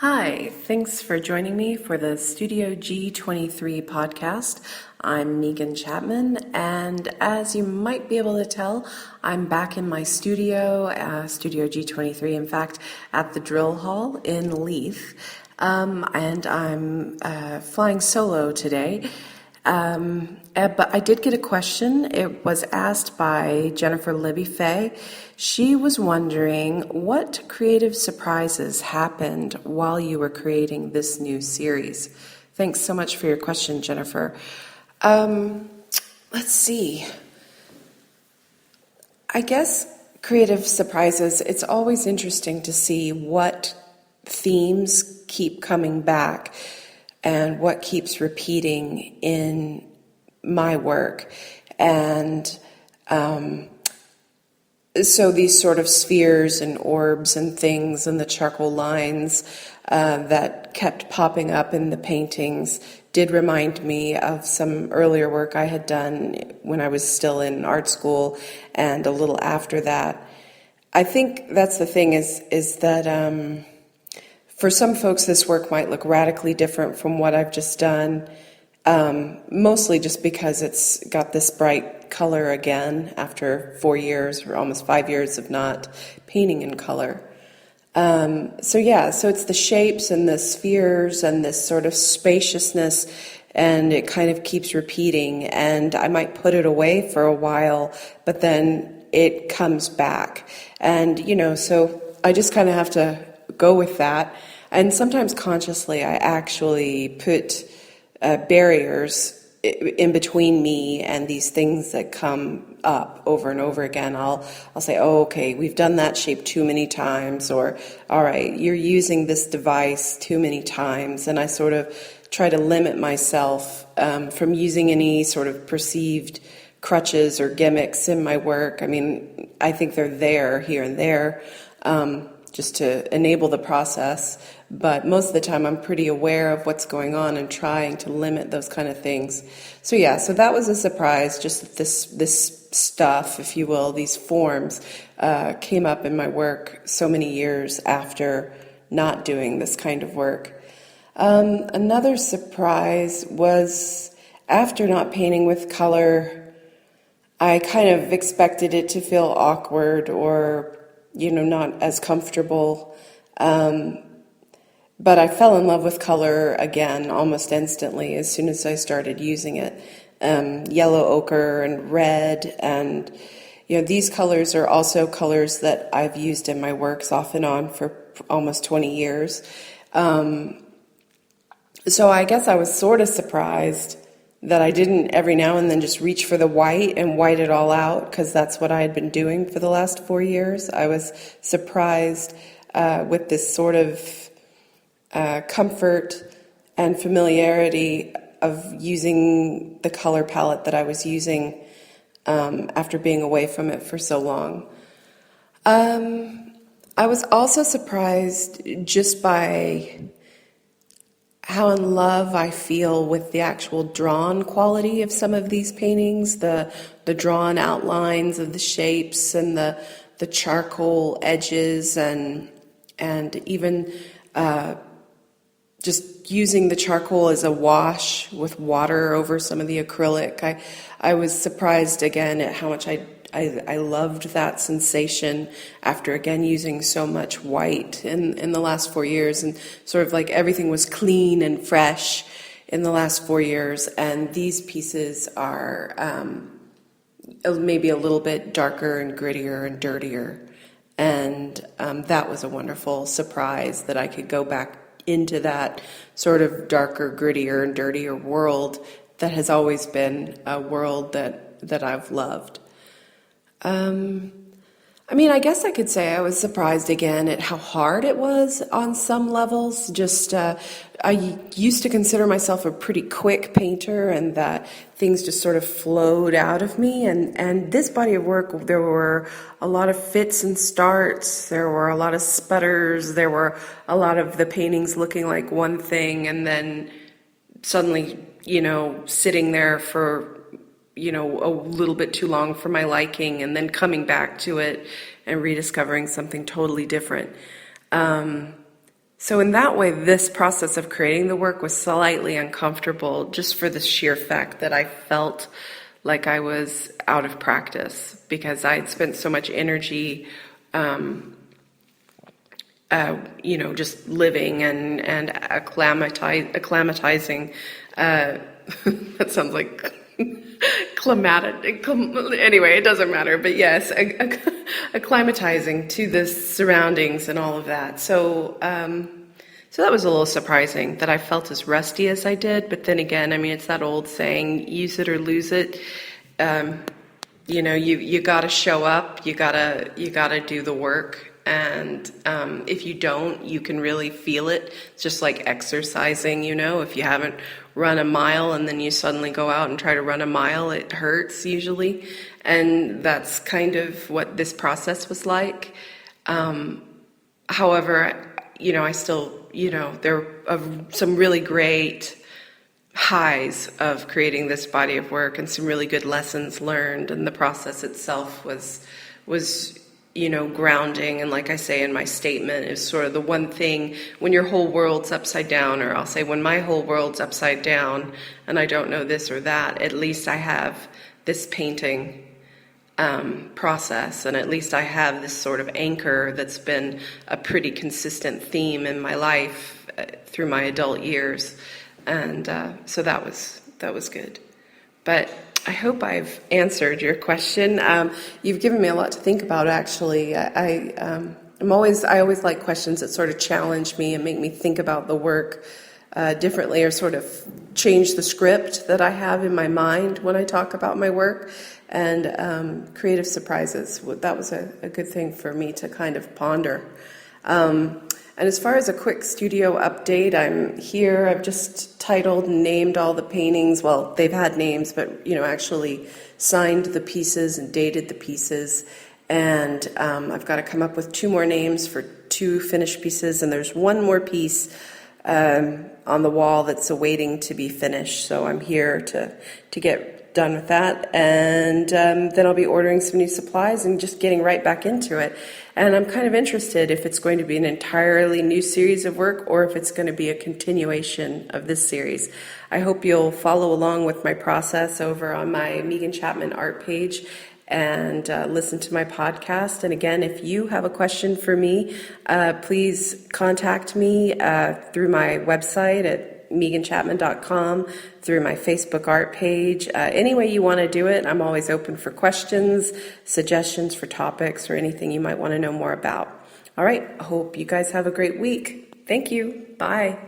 Hi, thanks for joining me for the Studio G23 podcast. I'm Megan Chapman, and as you might be able to tell, I'm back in my studio, Studio G23, in fact, at the Drill Hall in Leith, and I'm flying solo today. But I did get a question. It was asked by Jennifer Libby Fay. She was wondering what creative surprises happened while you were creating this new series. Thanks so much for your question, Jennifer. Let's see. I guess creative surprises, it's always interesting to see what themes keep coming back and what keeps repeating in my work. And so these sort of spheres and orbs and things and the charcoal lines that kept popping up in the paintings did remind me of some earlier work I had done when I was still in art school and a little after that. I think that's the thing is that for some folks, this work might look radically different from what I've just done, mostly just because it's got this bright color again after 4 years or almost 5 years of not painting in color. So it's the shapes and the spheres and this sort of spaciousness, and it kind of keeps repeating, and I might put it away for a while, but then it comes back. And, so I just kind of have to go with that. And sometimes consciously I actually put barriers in between me and these things that come up over and over again. I'll say, oh, okay, we've done that shape too many times, or all right, you're using this device too many times. And I sort of try to limit myself from using any sort of perceived crutches or gimmicks in my work. I mean, I think they're there here and there, just to enable the process. But most of the time I'm pretty aware of what's going on and trying to limit those kind of things. So that was a surprise, just that this stuff, if you will, these forms, came up in my work so many years after not doing this kind of work. Another surprise was after not painting with color, I kind of expected it to feel awkward or not as comfortable. But I fell in love with color again almost instantly as soon as I started using it. Yellow ochre and red, and these colors are also colors that I've used in my works off and on for almost 20 years. So I guess I was sort of surprised that I didn't every now and then just reach for the white and white it all out, because that's what I had been doing for the last 4 years. I was surprised with this sort of comfort and familiarity of using the color palette that I was using after being away from it for so long. I was also surprised just by how in love I feel with the actual drawn quality of some of these paintings, the drawn outlines of the shapes and the charcoal edges, and even just using the charcoal as a wash with water over some of the acrylic. I was surprised again at how much I loved that sensation after again using so much white in the last 4 years, and sort of like everything was clean and fresh in the last 4 years, and these pieces are maybe a little bit darker and grittier and dirtier, and that was a wonderful surprise that I could go back into that sort of darker, grittier and dirtier world that has always been a world that I've loved. I guess I could say I was surprised again at how hard it was on some levels. Just, I used to consider myself a pretty quick painter, and that things just sort of flowed out of me. And this body of work, there were a lot of fits and starts. There were a lot of sputters. There were a lot of the paintings looking like one thing and then suddenly, sitting there for a little bit too long for my liking, and then coming back to it and rediscovering something totally different. So in that way, this process of creating the work was slightly uncomfortable just for the sheer fact that I felt like I was out of practice because I had spent so much energy, just living and acclimatizing. That sounds like anyway, it doesn't matter. But yes, acclimatizing to the surroundings and all of that. So that was a little surprising that I felt as rusty as I did. But then again, I mean, it's that old saying, use it or lose it. You got to show up. You gotta do the work. And if you don't, you can really feel it. It's just like exercising, if you haven't run a mile and then you suddenly go out and try to run a mile, it hurts usually. And that's kind of what this process was like. However, I still, there are some really great highs of creating this body of work and some really good lessons learned. And the process itself was grounding. And like I say in my statement, is sort of the one thing when your whole world's upside down, or I'll say when my whole world's upside down and I don't know this or that, at least I have this painting process, and at least I have this sort of anchor that's been a pretty consistent theme in my life through my adult years. And so that was good. But I hope I've answered your question. You've given me a lot to think about, actually. I always like questions that sort of challenge me and make me think about the work differently, or sort of change the script that I have in my mind when I talk about my work. And creative surprises, that was a good thing for me to kind of ponder. And as far as a quick studio update, I'm here. I've just titled and named all the paintings. Well, they've had names, but, actually signed the pieces and dated the pieces. And I've got to come up with 2 more names for 2 finished pieces. And there's 1 more piece on the wall that's awaiting to be finished. So I'm here to get done with that. And then I'll be ordering some new supplies and just getting right back into it. And I'm kind of interested if it's going to be an entirely new series of work or if it's going to be a continuation of this series. I hope you'll follow along with my process over on my Megan Chapman art page and listen to my podcast. And again, if you have a question for me, please contact me through my website at meganchapman.com, through my Facebook art page. Any way you want to do it, I'm always open for questions, suggestions for topics, or anything you might want to know more about. All right, I hope you guys have a great week. Thank you. Bye.